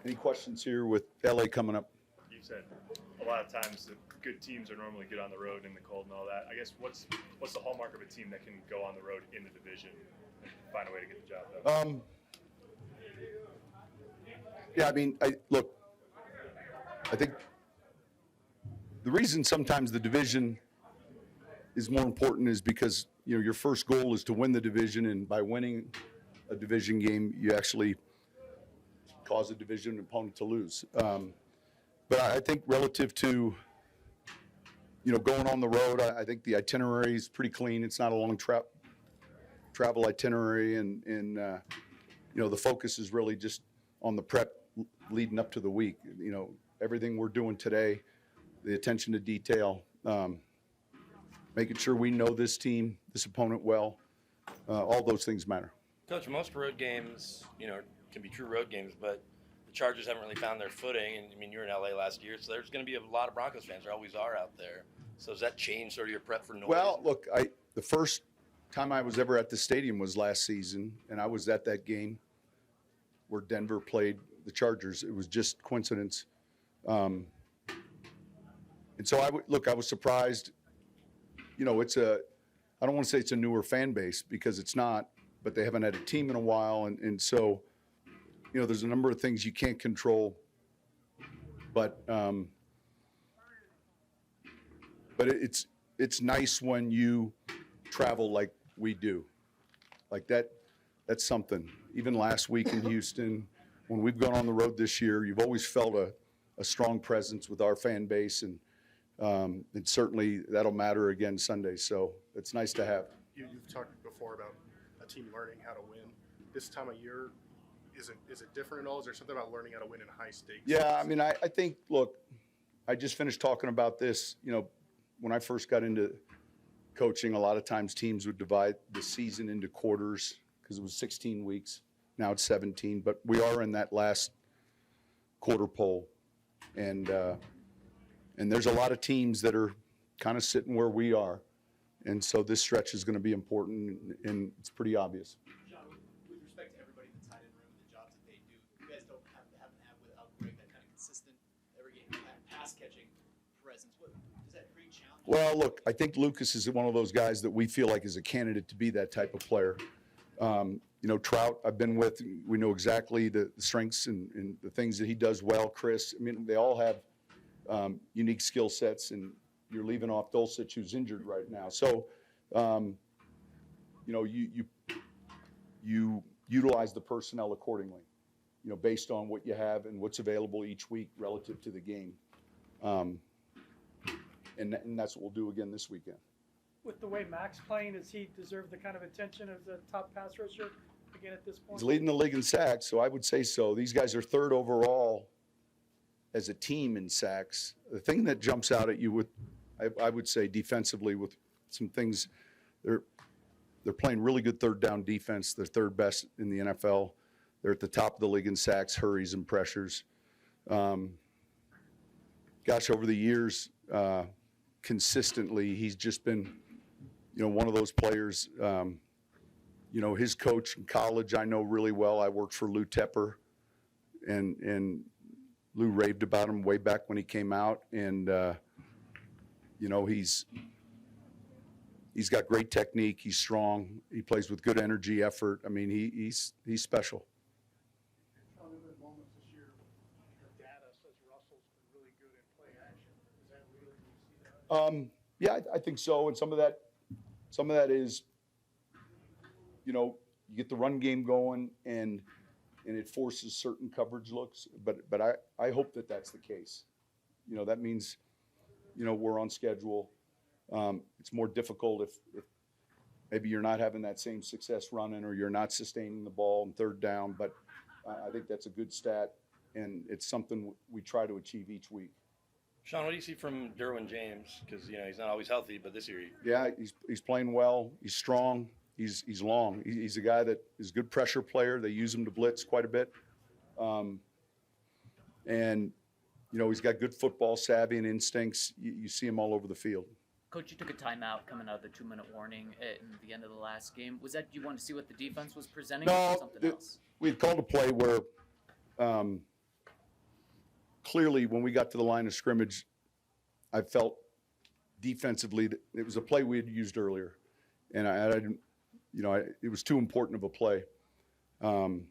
Any questions here with LA coming up? You said a lot of times the good teams are normally good on the road in the cold and all that. I guess what's the hallmark of a team that can go on the road in the division and find a way to get the job done? Yeah, I mean, I think the reason sometimes the division is more important is because, your first goal is to win the division, and by winning a division game, you actually cause a division opponent to lose. But I think relative to, going on the road, I think the itinerary is pretty clean. It's not a long travel itinerary, and the focus is really just on the prep leading up to the week. Everything we're doing today, the attention to detail, making sure we know this team, this opponent well, all those things matter. Coach, most road games, can be true road games, but the Chargers haven't really found their footing. And I mean, you were in LA last year, so there's going to be a lot of Broncos fans. There always are out there. So does that change sort of your prep for noise? Well, look, the first time I was ever at the stadium was last season, and I was at that game where Denver played the Chargers. It was just coincidence. And so I was surprised. I don't want to say it's a newer fan base because it's not, but they haven't had a team in a while. And so, there's a number of things you can't control, but it's nice when you travel like we do. Like that's something. Even last week in Houston, when we've gone on the road this year, you've always felt a strong presence with our fan base, and certainly that'll matter again Sunday. So it's nice to have. You've talked before about a team learning how to win. This time of year, is it different at all? Is there something about learning how to win in high stakes? Yeah, I mean, I think, look, I just finished talking about this. When I first got into coaching, a lot of times teams would divide the season into quarters because it was 16 weeks. Now it's 17, but we are in that last quarter pole. And there's a lot of teams that are kind of sitting where we are. And so this stretch is going to be important, and it's pretty obvious. John, with respect to everybody in the tight end room and the jobs that they do, you guys don't happen to have without Greg that kind of consistent, every game, pass-catching presence. Does that create challenges? Well, look, I think Lucas is one of those guys that we feel like is a candidate to be that type of player. Trout, I've been with, we know exactly the strengths and the things that he does well. Chris, I mean, they all have unique skill sets, and you're leaving off Dulcich, who's injured right now. So, you utilize the personnel accordingly, based on what you have and what's available each week relative to the game. And that's what we'll do again this weekend. With the way Mac's playing, does he deserve the kind of attention as a top pass rusher again at this point? He's leading the league in sacks, so I would say so. These guys are third overall as a team in sacks. The thing that jumps out at you I would say defensively with some things, they're playing really good third down defense. They're third best in the NFL. They're at the top of the league in sacks, hurries, and pressures. Over the years, consistently, he's just been, one of those players. His coach in college I know really well. I worked for Lou Tepper, and Lou raved about him way back when he came out, and he's got great technique. He's strong. He plays with good energy, effort. I mean, he's special. Sean, there have been moments this year your data says Russell's been really good in play action. Is that real? Do you see that? Yeah, I think so. And some of that is, you get the run game going, and it forces certain coverage looks. But I hope that that's the case. That means, we're on schedule. It's more difficult if maybe you're not having that same success running, or you're not sustaining the ball in third down. But I think that's a good stat, and it's something we try to achieve each week. Sean, what do you see from Derwin James? Because he's not always healthy, but this year. Yeah, he's playing well. He's strong. He's long. He's a guy that is a good pressure player. They use him to blitz quite a bit, and he's got good football savvy and instincts. You see him all over the field. Coach, you took a timeout coming out of the 2-minute warning at the end of the last game. Was that you wanted to see what the defense was presenting, or No, something else? we had called a play where clearly when we got to the line of scrimmage, I felt defensively that it was a play we had used earlier, and I didn't, it was too important of a play. And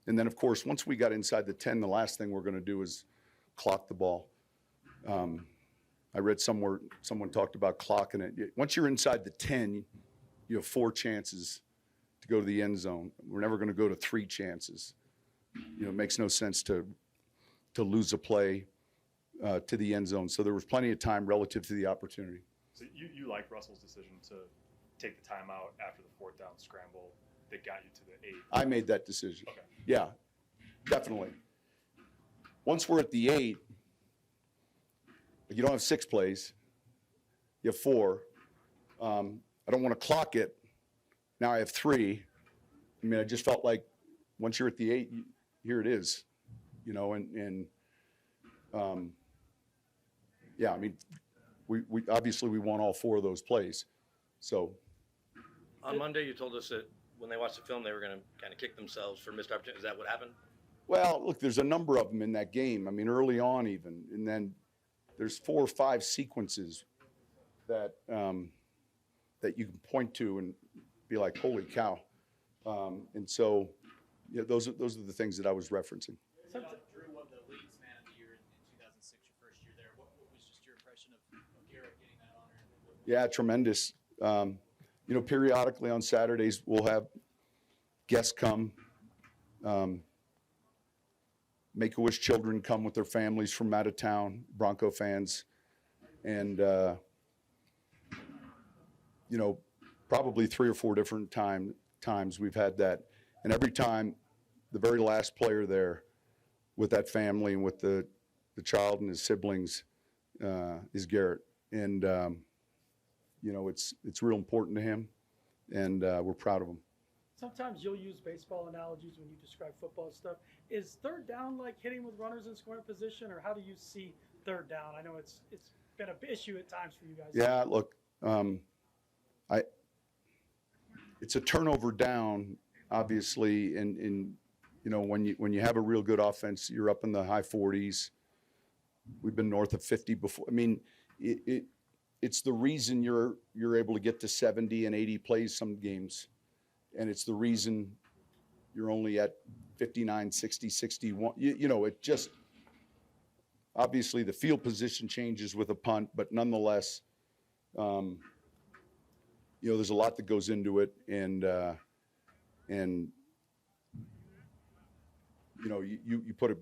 then, of course, once we got inside the 10, the last thing we're going to do is clock the ball. I read somewhere someone talked about clocking it. Once you're inside the 10, you have 4 chances to go to the end zone. We're never going to go to 3 chances. It makes no sense to lose a play to the end zone. So there was plenty of time relative to the opportunity. So you like Russell's decision to take the timeout after the 4th down scramble that got you to the 8? I made that decision. Okay. Yeah, definitely. Once we're at the 8, you don't have 6 plays. You have 4. I don't want to clock it. Now I have 3. I mean, I just felt like once you're at the 8, here it is, yeah, I mean, we obviously we won all 4 of those plays. So On Monday, you told us that when they watched the film, they were going to kind of kick themselves for missed opportunities. Is that what happened? well, look, there's a number of them in that game. I mean, early on even, and then there's 4 or 5 sequences that that you can point to and be like, holy cow. And so, yeah, those are the things that I was referencing. Drew won the League's Man of the Year in 2006, your first year there. What was just your impression of Garrett getting that honor? Yeah, tremendous. Periodically on Saturdays, we'll have guests come. Make-A-Wish children come with their families from out of town, Bronco fans. And, probably 3 or 4 different times we've had that. And every time, the very last player there with that family and with the child and his siblings is Garrett. And, it's real important to him, and we're proud of him. Sometimes you'll use baseball analogies when you describe football stuff. Is third down like hitting with runners in scoring position, or how do you see third down? I know it's been an issue at times for you guys. Yeah, look, it's a turnover down, obviously, and when you have a real good offense, you're up in the high 40s. We've been north of 50 before. I mean, it's the reason you're able to get to 70 and 80 plays some games, and it's the reason you're only at 59, 60, 61. It just obviously the field position changes with a punt, but nonetheless, there's a lot that goes into it, and you put a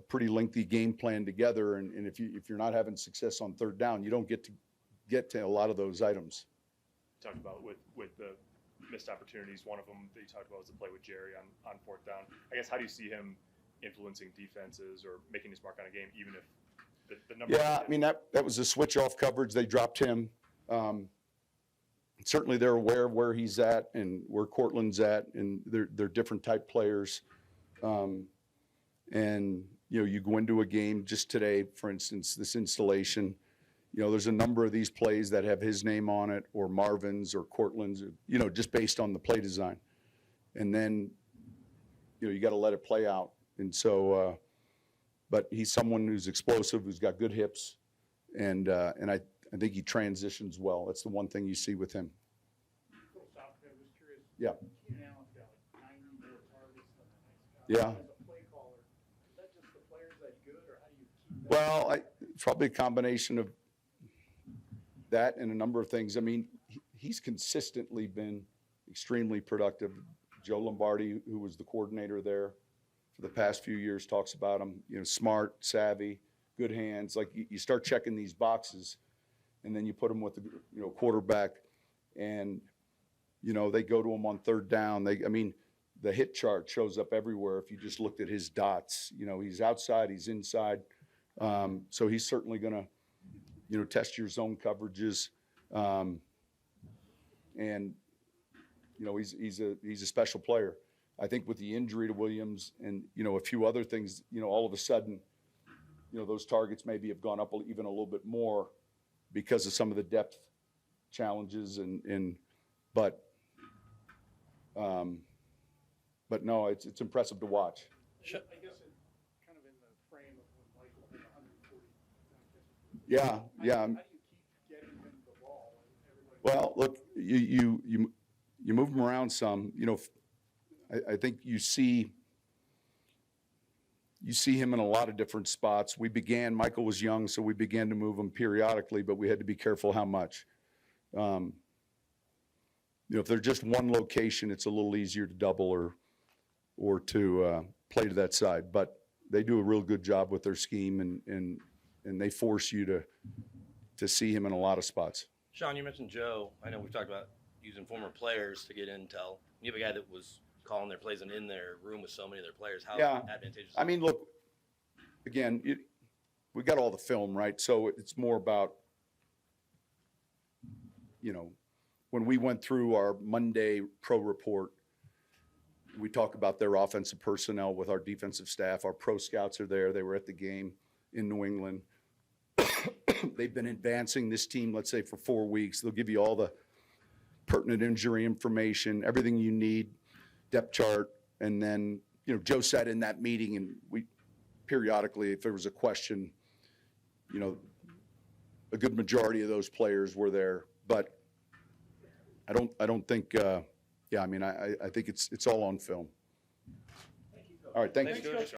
pretty lengthy game plan together, and if you're not having success on third down, you don't get to a lot of those items. Talked about with the missed opportunities. One of them that you talked about was the play with Jerry on 4th down. I guess, how do you see him influencing defenses or making his mark on a game, even if the number? Yeah, I mean, that was a switch off coverage. They dropped him. Certainly they're aware of where he's at and where Cortland's at, and they're different type players. And you go into a game just today, for instance, this installation, there's a number of these plays that have his name on it, or Marvin's or Cortland's, just based on the play design. And then, you got to let it play out. And so, but he's someone who's explosive, who's got good hips, and I think he transitions well. That's the one thing you see with him. Philosophically, I was curious. Yeah. Keenan Allen's got like 90 more targets than the next guy. Yeah. As a play caller, is that just the players that good, or how do you keep that? Well, it's probably a combination of that and a number of things. I mean, he's consistently been extremely productive. Joe Lombardi, who was the coordinator there for the past few years, talks about him, smart, savvy, good hands. Like you start checking these boxes, and then you put him with the quarterback, and they go to him on third down. The hit chart shows up everywhere if you just looked at his dots. He's outside, he's inside. So he's certainly going to test your zone coverages, and he's a special player. I think with the injury to Williams and a few other things, all of a sudden, those targets maybe have gone up even a little bit more because of some of the depth challenges but no, it's impressive to watch. I guess kind of in the frame of when Mike Yeah, yeah. How do you keep getting him the ball when everybody? Well, look, you move him around some. You know, I think you see him in a lot of different spots. Michael was young, so we began to move him periodically, but we had to be careful how much. You know, if they're just one location, it's a little easier to double or to play to that side. But they do a real good job with their scheme, and they force you to see him in a lot of spots. Sean, you mentioned Joe. I know we've talked about using former players to get intel. You have a guy that was calling their plays and in their room with so many of their players. How advantageous? I mean, look, again, we got all the film, right? So it's more about, you know, when we went through our Monday pro report, we talk about their offensive personnel with our defensive staff. Our pro scouts are there. They were at the game in New England. They've been advancing this team, let's say, for 4 weeks. They'll give you all the pertinent injury information, everything you need, depth chart. And then, you know, Joe sat in that meeting, and we periodically, if there was a question, you know, a good majority of those players were there. But I don't think, I mean, I think it's all on film. All right, thank you. Thanks, Coach.